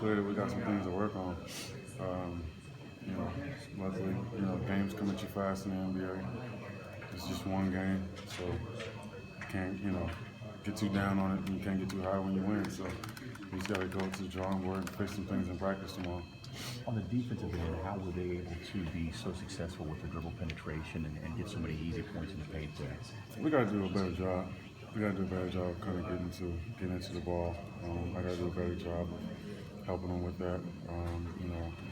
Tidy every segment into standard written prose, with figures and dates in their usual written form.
clear that we got some things to work on. You know, luckily, games come at you fast in the NBA. It's just one game, so you can't, get too down on it, and you can't get too high when you win. So you just got to go to the drawing board and fix some things in practice tomorrow. On the defensive end, how were they able to be so successful with the dribble penetration and get so many easy points in the paint there? We got to do a better job. We got to do a better job of kind of getting into the ball. I got to do a better job of helping them with that.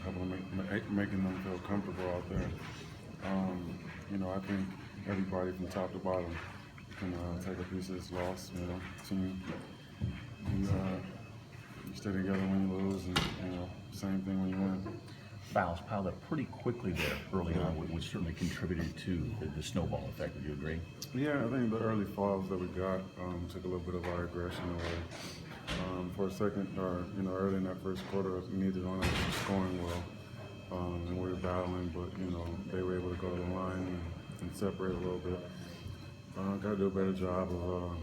Helping them making them feel comfortable out there. I think everybody from top to bottom can take a piece of this loss. Team. You stay together when you lose, and same thing when you win. Fouls piled up pretty quickly there early on, which certainly contributed to the snowball effect. Would you agree? Yeah, I think the early fouls that we got took a little bit of our aggression away. For a second, early in that first quarter, neither one of us was scoring well, and we were battling, but they were able to go to the line and separate a little bit. Got to do a better job of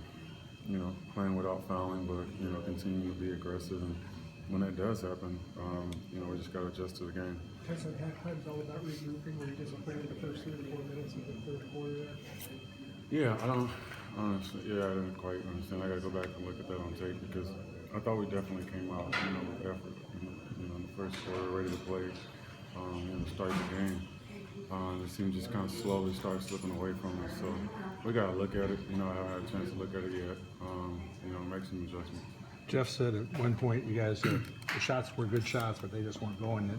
playing without fouling, but continue to be aggressive. And when that does happen, we just got to adjust to the game. Chandler, halftime's all about regrouping. Were you disappointed the first 3 or 4 minutes of the third quarter there? Yeah, I didn't quite understand. I got to go back and look at that on tape because I thought we definitely came out, with effort. In the first quarter, ready to play, start the game. The team just kind of slowly started slipping away from us. So we got to look at it. I haven't had a chance to look at it yet. Make some adjustments. Jeff said at one point, you guys, the shots were good shots, but they just weren't going,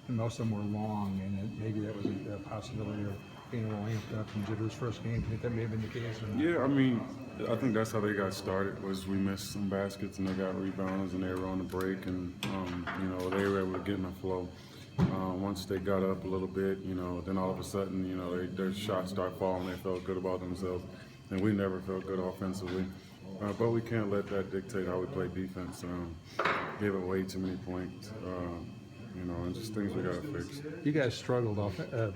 and most of them were long, and maybe that was a possibility of being a little amped up in Jitter's first game. Do you think that may have been the case? Yeah, I think that's how they got started, was we missed some baskets, and they got rebounds, and they were on the break, and, they were able to get in the flow. Once they got up a little bit, then all of a sudden, their shots start falling. They felt good about themselves, and we never felt good offensively. But we can't let that dictate how we play defense. Gave it way too many points, and just things we got to fix. You guys struggled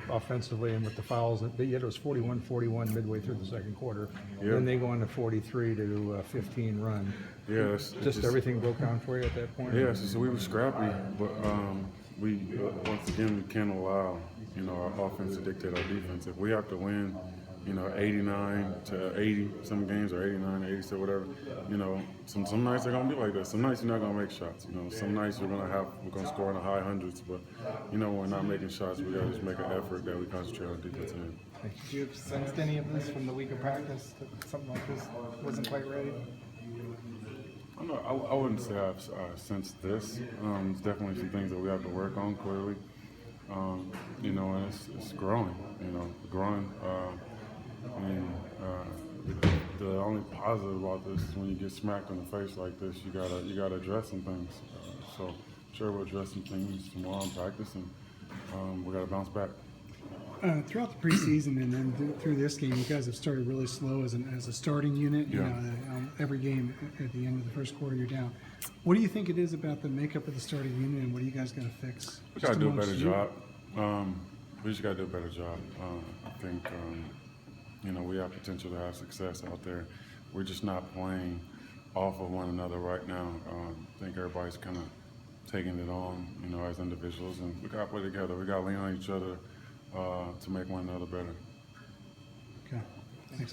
offensively, and with the fouls, yet it was 41-41 midway through the second quarter. Yeah. Then they go on a 43-15 run. Yeah, just everything broke down for you at that point? Yeah, so we were scrappy, but we once again, we can't allow our offense to dictate our defense. If we have to win 89-80, some games are 89-80, so whatever. Some nights are gonna be like that. Some nights you're not gonna make shots. Some nights we're gonna score in the high hundreds, but when we're not making shots, we gotta just make an effort that we concentrate on defense. Do you have sensed any of this from the week of practice that something like this wasn't quite ready? I wouldn't say I've sensed this. There's definitely some things that we have to work on, clearly. And it's growing. Growing. The only positive about this is when you get smacked in the face like this, you gotta address some things. So sure, we'll address some things tomorrow in practice, and we gotta bounce back. Throughout the preseason and then through this game, you guys have started really slow as a starting unit. Every game at the end of the first quarter, you're down. What do you think it is about the makeup of the starting unit, and what are you guys going to fix? We got to do a better job. We just got to do a better job. I think we have potential to have success out there. We're just not playing off of one another right now. I think everybody's kind of taking it on, as individuals, and we got to play together. We got to lean on each other to make one another better. Okay, thanks.